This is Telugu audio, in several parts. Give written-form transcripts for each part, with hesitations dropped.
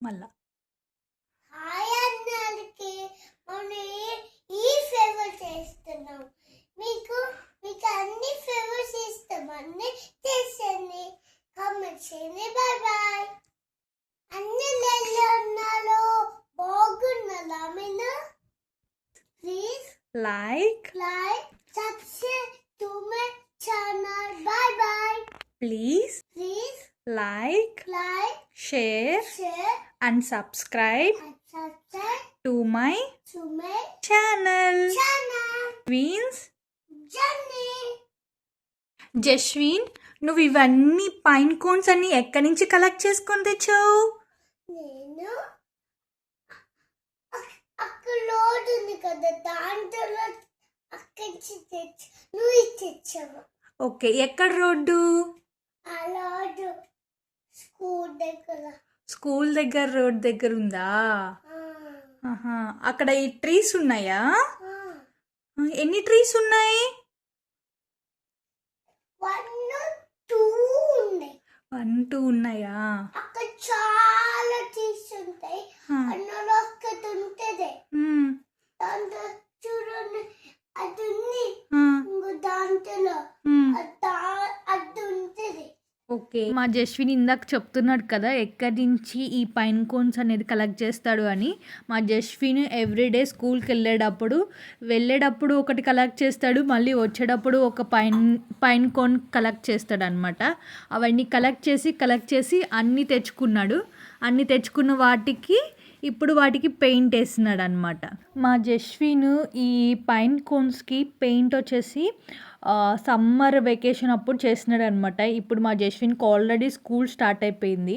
మళ్ళా హాయ్ అందరికి మనం ఈ ఫేవర్ చేస్తున్నాం. మీకు మీకు అన్ని ఫేవర్స్ ఇస్తాం. అన్ని చేసండి, కామెంట్ చేయండి. Bye bye. అన్ని ఎలా ఉన్నారు? బాగున్నారా మీరు? Please like subscribe to my channel. Bye bye. Please like, share and subscribe to my channel. Means Jaswin, నువ్వు ఇవన్నీ పైన్ కోన్స్ అన్ని ఎక్కడి నుంచి కలెక్ట్ చేసుకొని తెచ్చావు? నేను అక్కడ లోడ్ ఉంది కదా, దాంట్లో అక్కడి నుంచి తెచ్చి నువ్వు తెచ్చావు. ఓకే, ఎక్కడ రోడ్డు? ఆ రోడ్డు స్కూల్ దగ్గర రోడ్ దగ్గర ఉందా? అక్కడ ఈ ట్రీస్ ఉన్నాయా? ఎన్ని ట్రీస్ ఉన్నాయి? 1, 2 ఉన్నాయా? అక్కడ చాలా ట్రీస్ ఉంటాయి. అందులో ఒక్కటి ఉంటుంది, దాంట్లో చూడండి అది ఉంది. దాంట్లో అది ఉంటుంది. ఓకే, మా జస్విన్ ఇందాక చెప్తున్నాడు కదా ఎక్కడి నుంచి ఈ పైన్ కోన్స్ అనేది కలెక్ట్ చేస్తాడు అని. మా జస్విన్ ఎవ్రీడే స్కూల్కి వెళ్ళేటప్పుడు ఒకటి కలెక్ట్ చేస్తాడు, మళ్ళీ వచ్చేటప్పుడు ఒక పైన్ కోన్ కలెక్ట్ చేస్తాడు అనమాట. అవన్నీ కలెక్ట్ చేసి అన్నీ తెచ్చుకున్నాడు. అన్నీ తెచ్చుకున్న ఇప్పుడు వాటికి పెయింట్ వేస్తున్నాడు అనమాట. మా జస్విన్ ఈ పైన్ కోన్స్కి పెయింట్ వచ్చేసి సమ్మర్ వెకేషన్ అప్పుడు చేసినాడు అనమాట. ఇప్పుడు మా జస్విన్కి ఆల్రెడీ స్కూల్ స్టార్ట్ అయిపోయింది.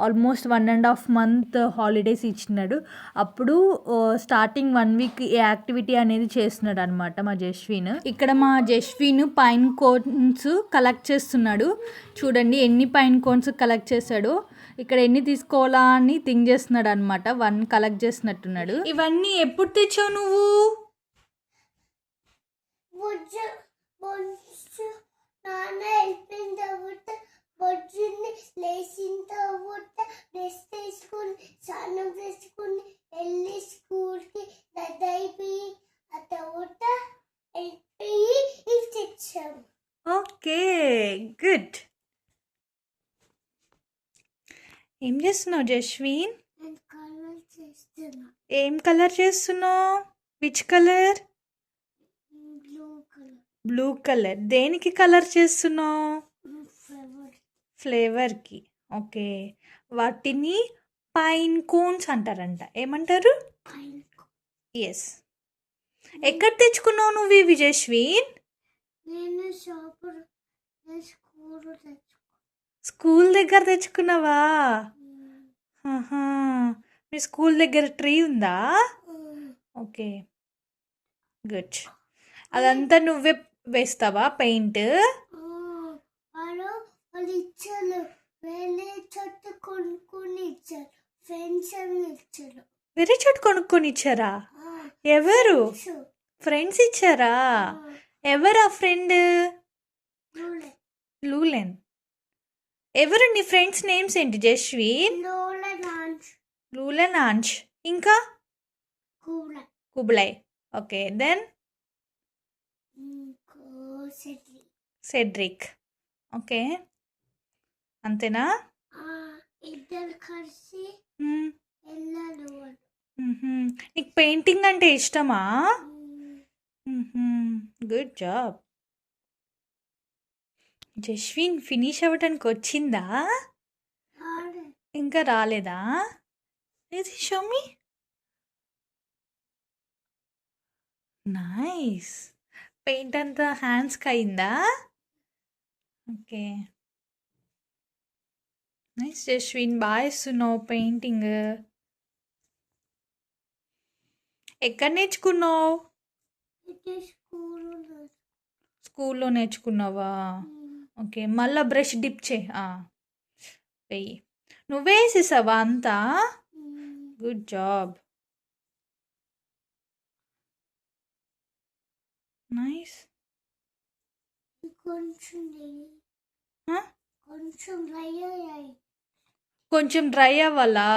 ఆల్మోస్ట్ 1.5 month హాలిడేస్ ఇచ్చినాడు. అప్పుడు స్టార్టింగ్ 1 week ఈ యాక్టివిటీ అనేది చేస్తున్నాడు అనమాట మా జస్విన్. ఇక్కడ మా జస్విన్ పైన్ కోన్స్ కలెక్ట్ చేస్తున్నాడు. చూడండి ఎన్ని పైన్ కోన్స్ కలెక్ట్ చేశాడు. ఇక్కడ ఎన్ని తీసుకోవాలా అని థింక్ చేస్తున్నాడు అనమాట. 1 కలెక్ట్ చేసినట్టున్నాడు. ఇవన్నీ ఎప్పుడు తెచ్చావు నువ్వు? నాన్న వెళ్ళిపోయిన తర్వాత, పొద్దున్నే లేచిన తర్వాత డ్రెస్ వేసుకుని స్నానం చేసుకుని వెళ్ళి స్కూల్కి రెడీ అయిపోయి ఆ తర్వాత వెళ్ళిపోయి ఇవి తెచ్చాము. Okay, good. ఏం చేస్తున్నావు జస్విన్? కలర్ చేస్తున్నా. ఏం కలర్ చేస్తున్నావు? Which colour? Blue colour. దేనికి కలర్ చేస్తున్నావు? ఫ్లేవర్కి. ఓకే, వాటిని పైన్ కోన్స్ అంటారంట. ఏమంటారు? ఎస్. ఎక్కడ తెచ్చుకున్నావు నువ్వు ఇవి జస్విన్? స్కూల్ దగ్గర తెచ్చుకున్నావా? మీ స్కూల్ దగ్గర ట్రీ ఉందా? Okay, good. అదంతా నువ్వే వేస్తావా పెయింట్? వాళ్ళు ఇచ్చారు, వేరే చోటు కొనుక్కొని ఇచ్చారు. ఫ్రెండ్స్ అని ఇచ్చారు. వేరే చోటు కొనుక్కొని ఇచ్చారా? ఎవరు? ఫ్రెండ్స్ ఇచ్చారా? ఎవరు ఆ ఫ్రెండ్? లూలెన్. ఎవరు నీ ఫ్రెండ్స్ నేమ్స్ ఏంటి జస్విన్? లూలెన్, ఆంష్, ఇంకా Kublai. Okay, then Cedric. Okay, అంతేనా? ఇద్దరు కలిసి నీకు పెయింటింగ్ అంటే ఇష్టమా? Good job. జస్విన్ ఫినిష్ అవ్వటానికి వచ్చిందా? ఇంకా రాలేదా? ఇది షోమి. నైస్. పెయింట్ అంతా హ్యాండ్స్కి అయిందా? ఓకే, నైస్ జస్విన్, బాగా ఇస్తున్నావు పెయింటింగ్. ఎక్కడ నేర్చుకున్నావు? స్కూల్లో నేర్చుకున్నావా? ఓకే, మళ్ళీ బ్రష్ డిప్ వెయ్యి. నువ్వే వేసేసావా అంతా? Good job, nice. కొంచెం డ్రై అవ్వాలా?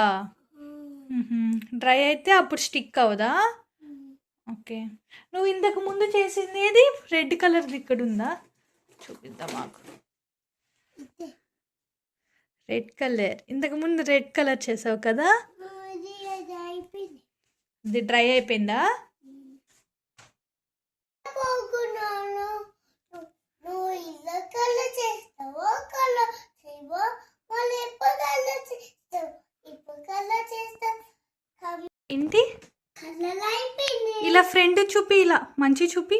డ్రై అయితే అప్పుడు స్టిక్ అవదా? ఓకే. నువ్వు ఇంతకు ముందు చేసింది ఏది? రెడ్ కలర్ది ఇక్కడ ఉందా? చూపిద్దాం మాకు. రెడ్ కలర్ ఇంతకు ముందు రెడ్ కలర్ చేసావు కదా, ఇది డ్రై అయిపోయిందా? నువ్వు ఇలా కలర్ చేస్తావో కలర్ చేయవో మళ్ళీ ఎప్పుడు కలర్ చేస్తావు, ఇప్పుడు కలర్ చేస్తావు. ఏంటి కలర్ అయిపోయింది. ఇలా ఫ్రంట్ చూపి, ఇలా మంచి చూపి,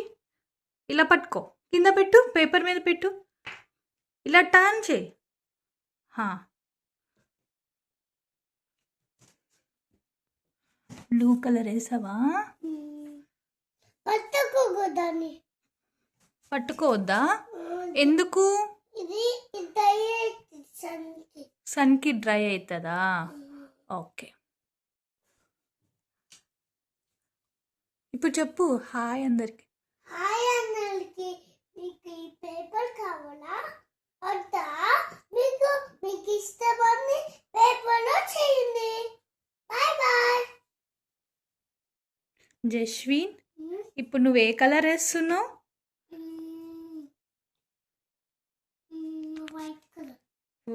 ఇలా పట్టుకో, కింద పెట్టు, పేపర్ మీద పెట్టు, ఇలా టర్న్ చేయి. బ్లూ కలర్ వేసావా? పట్టుకోదాన్ని పట్టుకోవద్దా? ఎందుకు? ఇది డ్రై అవుతుంది సన్కి డ్రై అవుతుందా? ఓకే. ఇప్పుడు చెప్పు హాయ్ అందరికి. హాయ్ అందరికి. మీకు ఈ పేపర్ కావాలా వద్దా? మీకు మీకు ఇష్టమని పేపర్లో చేయండి. Bye bye. జస్విన్, ఇప్పుడు నువ్వు ఏ కలర్ వేస్తున్నావు? White colour.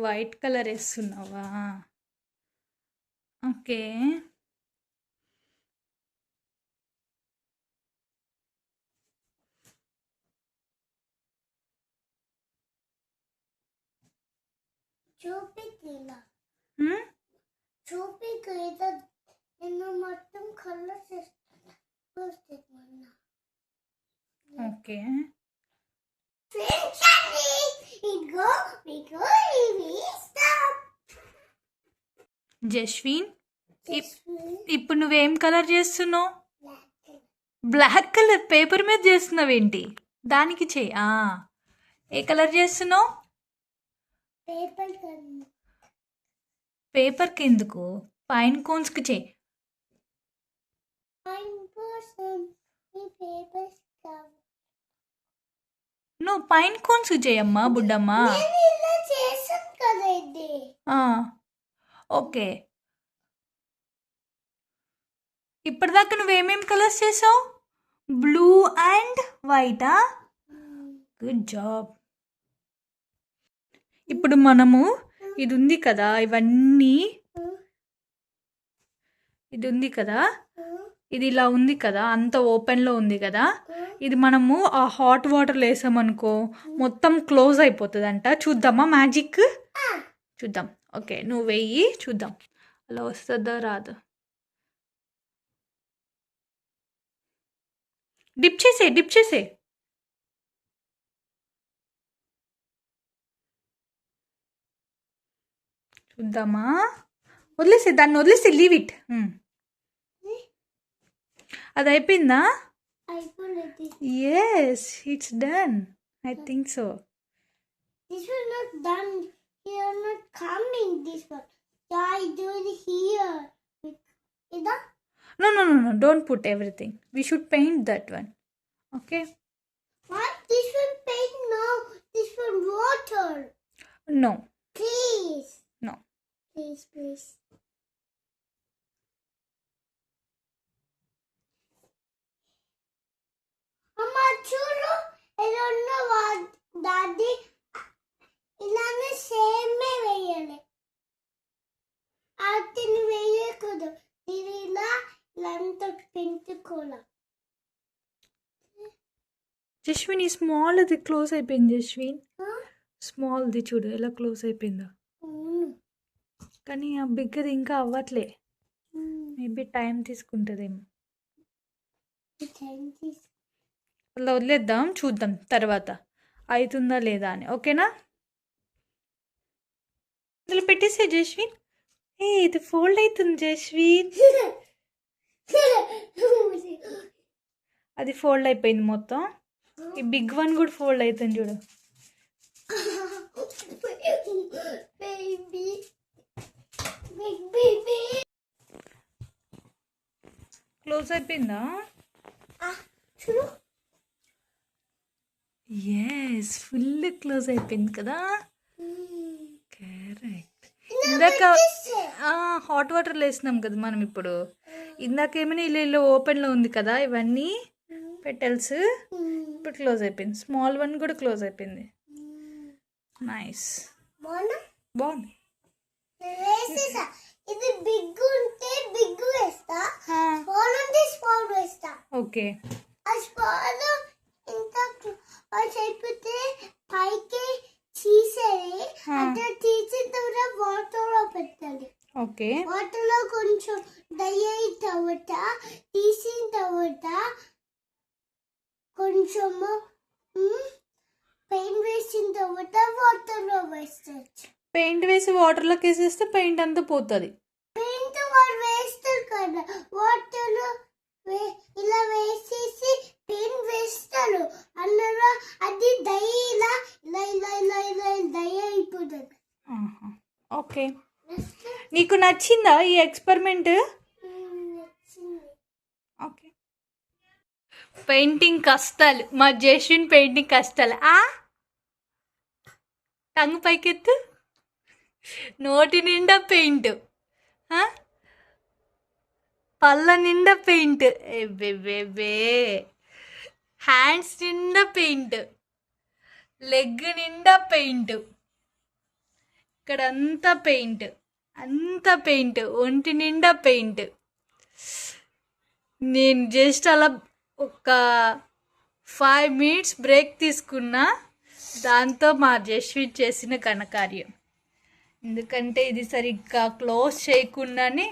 వైట్ కలర్ వేస్తున్నావా? ఓకే. చూపి నేను మొత్తం కలర్ చేస్తాను. ఓకే. జస్విన్, ఇప్పుడు నువ్వేం కలర్ చేస్తున్నావు? బ్లాక్ కలర్ పేపర్ మీద చేస్తున్నావు ఏంటి? దానికి చెయ్యి. ఏ కలర్ చేస్తున్నావు? పేపర్కి ఎందుకు? పైన్ కోన్స్కి చెయ్యి. నువ్వు పైన్ కోన్స్ చేయమ్మా బుడ్డమ్మా. ఓకే. ఇప్పటిదాకా నువ్వేమేం కలర్స్ చేసావు? బ్లూ అండ్ వైటా? Good job. ఇప్పుడు మనము ఇది ఉంది కదా, ఇవన్నీ ఇది ఉంది కదా, ఇది ఇలా ఉంది కదా, అంత ఓపెన్లో ఉంది కదా, ఇది మనము ఆ హాట్ వాటర్లో వేసామనుకో మొత్తం క్లోజ్ అయిపోతుందంట. చూద్దామా మ్యాజిక్? చూద్దాం. ఓకే, నువ్వు వెయ్యి చూద్దాం అలా వస్తుందా రాదు. డిప్ చేసే చూద్దామా? వదిలేసే దాన్ని, వదిలేసే, లీవ్ ఇట్. అది అయిపోయిందా? Yes, it's done. I think so. This was not done. Here, not coming. This one. I do it here. Ida? No. Don't put everything. We should paint that one. Okay? What? This one paint? No. This one water. No. Please. No. Please. Mama, చూడు ఎలా ఉన్నావా? డాడీ ఇలానే సేమే వేయాలి. అతను వేయకూడదు. ఇది ఇలా ఇలాంత పెంచుకోవాలి. జస్విన్, ఈ స్మాల్ అది క్లోజ్ అయిపోయింది. జస్విన్, స్మాల్ది చూడు ఎలా క్లోజ్ అయిపోయిందో. కానీ ఆ బిగ్గది ఇంకా అవ్వట్లే. మేబీ టైం తీసుకుంటుందేమో. అలా వదిలేద్దాం, చూద్దాం తర్వాత అవుతుందా లేదా అని. ఓకేనా? అందులో పెట్టేసే జస్విన్. ఇది ఫోల్డ్ అవుతుంది జస్విన్. అది ఫోల్డ్ అయిపోయింది మొత్తం. ఈ బిగ్ వన్ కూడా ఫోల్డ్ అవుతుంది చూడు. క్లోజ్ అయిపోయిందా? ఎస్, ఫుల్ క్లోజ్ అయిపోయింది కదా. కరెక్ట్. ఇందాక హాట్ వాటర్లో వేసినాం కదా మనం ఇప్పుడు. ఇందాక ఏమైనా ఇలా ఓపెన్లో ఉంది కదా ఇవన్నీ పెటల్స్. ఇప్పుడు క్లోజ్ అయిపోయింది. స్మాల్ వన్ కూడా క్లోజ్ అయిపోయింది. నైస్, బాగుంది. వేసేసా. ఇది బిగ్ ఉంటే బిగ్ వేస్తా, స్మాల్ ఉంటే స్మాల్ వేస్తా. ఓకే, ఆ స్మాల్ ఇంత అయిపోతే పైకి తీసేది. అట్లా తీసిన తర్వాత వాటర్ లో పెట్టాలి. ఓకే, వాటర్ లో కొంచెం డ్రై అయిన తర్వాత తీసిన తర్వాత కొంచెము పెయింట్ వేసిన తర్వాత వాటర్ లో వేస్తారు. పెయింట్ వేసి వాటర్లోకి వేసేస్తే పెయింట్ అంతా పోతుంది. పెయింట్ వాడు వేస్తారు కదా, వాటర్ ఇలా వేసేసి పెయింట్ వేస్తారు. అందులో అది దయ ఇలా ఇలా ఇలా ఇలా ఇలా దయ అయిపోతుంది. ఓకే, నీకు నచ్చిందా ఈ ఎక్స్పెరిమెంట్? ఓకే, పెయింటింగ్ కష్టాలు, మా జేషిన్ పెయింటింగ్ కష్టాలు. టంగ్ పైకెత్తు. నోటి నిండా పెయింట్, పళ్ళ నిండా పెయింట్, బే హ్యాండ్స్ నిండా పెయింట్, లెగ్ నిండా పెయింట్, ఇక్కడ అంతా పెయింట్, అంతా పెయింట్, ఒంటి నిండా పెయింట్. నేను జస్ట్ అలా ఒక 5 minutes బ్రేక్ తీసుకున్నా. దాంతో మా జస్విన్ చేసిన ఘనకార్యం. ఎందుకంటే ఇది సరిగ్గా క్లోజ్ చేయకుండానే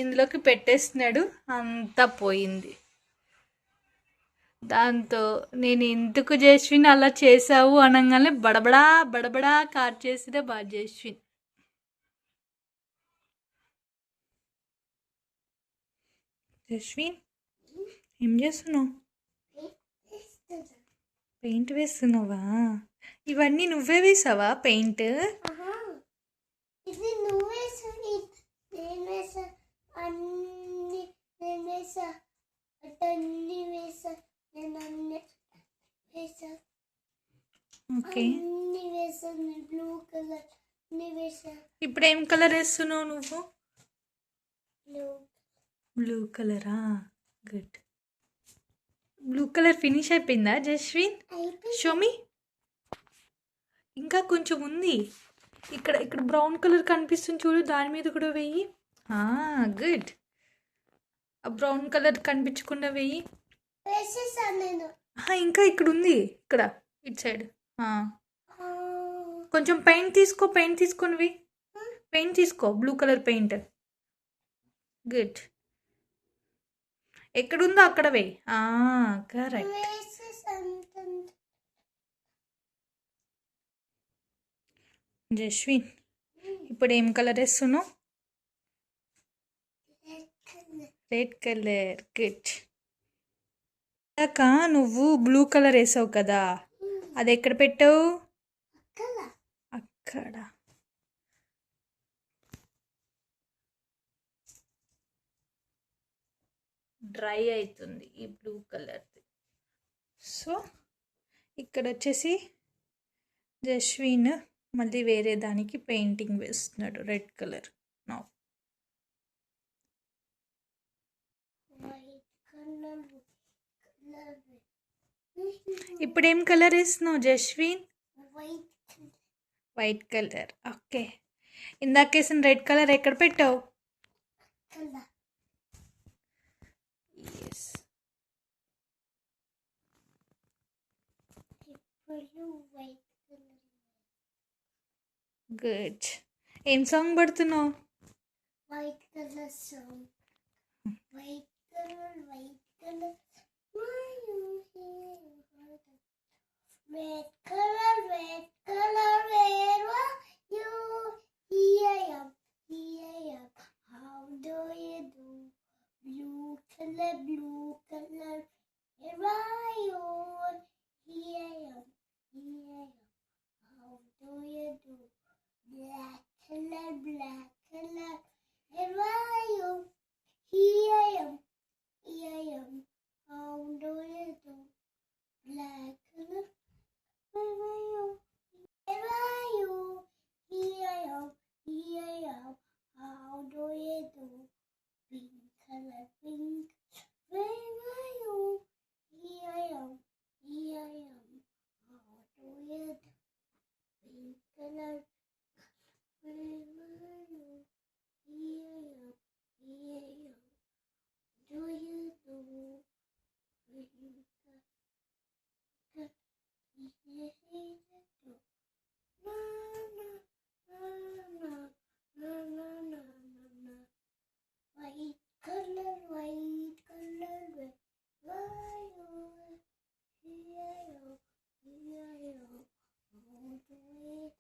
ఇందులోకి పెట్టేస్తున్నాడు, అంతా పోయింది. దాంతో నేను ఎందుకు జస్విన్ అలా చేసావు అనగానే బడబడా బడబడా కార్ చేసిన మా జస్విన్. జస్విన్, ఏం చేస్తున్నావు? పెయింట్ వేస్తున్నావా? ఇవన్నీ నువ్వే వేసావా పెయింట్? ఇది నువ్వు వేసా, నేను వేసా, అన్ని నేను వేసా, అన్ని వేసా, నేను అన్ని వేసా. ఓకే, అన్ని వేసా. బ్లూ కలర్ అన్ని వేసా. ఇప్పుడు ఏం కలర్ వేస్తున్నావు నువ్వు? బ్లూ. బ్లూ కలరా? గుడ్. బ్లూ కలర్ ఫినిష్ అయిపోయిందా జస్విన్? షోమి, ఇంకా కొంచెం ఉంది. ఇక్కడ ఇక్కడ బ్రౌన్ కలర్ కనిపిస్తుంది చూడు, దాని మీద కూడా వెయ్యి. గుడ్. ఆ బ్రౌన్ కలర్ కనిపించకుండా వెయ్యి. వేసేసాను నేను. ఇంకా ఇక్కడ ఉంది, ఇక్కడ ఇటు సైడ్. కొంచెం పెయింట్ తీసుకో, పెయింట్ తీసుకొని వెయ్యి. పెయింట్ తీసుకో, బ్లూ కలర్ పెయింట్. గుడ్. ఎక్కడుందో అక్కడ వెయ్యి. కరెక్ట్. జస్విన్, ఇప్పుడు ఏం కలర్ వేస్తున్నావు? Red colour. గుడ్. ఇందాక నువ్వు బ్లూ కలర్ వేసావు కదా, అది ఎక్కడ పెట్టావు? అక్కడ. డ్రై అవుతుంది ఈ బ్లూ కలర్ది. సో ఇక్కడ వచ్చేసి జస్విన్ మళ్ళీ వేరే దానికి పెయింటింగ్ వేస్తున్నాడు, రెడ్ కలర్. నో, ఇప్పుడు ఏం కలర్ వేస్తున్నావు జస్విన్? White colour. ఓకే, ఇందాక వేసిన రెడ్ కలర్ ఎక్కడ పెట్టావు? గుడ్. ఏం సాంగ్ పడుతున్నావు? White colour song. White colour, white colour, red colour, red colour, where are you? Here I am, here I am. How do you do? Blue color, where are you? Here I am, here I am. How do you do? Black color, where are you? Here I am, here I am. How do you do? Black color, where are you? Where are you? Here I am, here I am. pink. Where are you? Here I am. Here I am. How do you do? Pink color. Where are you? Here I am. Here I am. Do you know? Pink color. Here I am. Na na na na na na na na na. White color, white color, red. Why oh, here oh, here oh, how do it?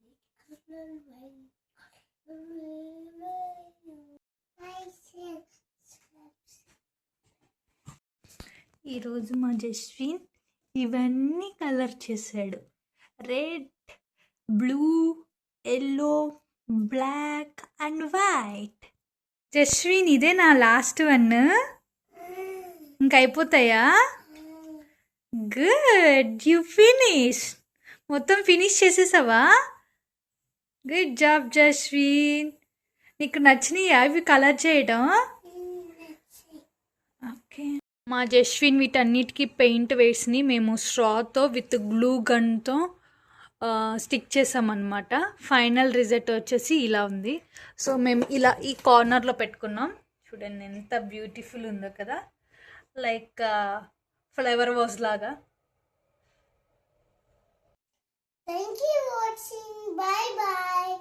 White color, white color, why oh. ఈరోజు మా జస్విన్ ఇవన్నీ కలర్ చేశాడు. Red, blue, yellow, black and white. Jaswin ఇదే నా లాస్ట్ వన్. ఇంక అయిపోతాయా? Good, you finish. మొత్తం ఫినిష్ చేసేసావా? Good job Jaswin. నీకు నచ్చినాయా ఇవి కలర్ చేయడం? ఓకే. మా జస్విన్ వీటన్నిటికీ పెయింట్ వేసి మేము స్ట్రాతో విత్ గ్లూ గన్తో స్టిక్ చేసామన్నమాట. ఫైనల్ రిజల్ట్ వచ్చేసి ఇలా ఉంది. సో మేము ఇలా ఈ కార్నర్లో పెట్టుకున్నాం. చూడండి ఎంత బ్యూటిఫుల్ ఉందో కదా, లైక్ ఫ్లవర్ వాజ్ లాగా. Thank you for watching. Bye bye.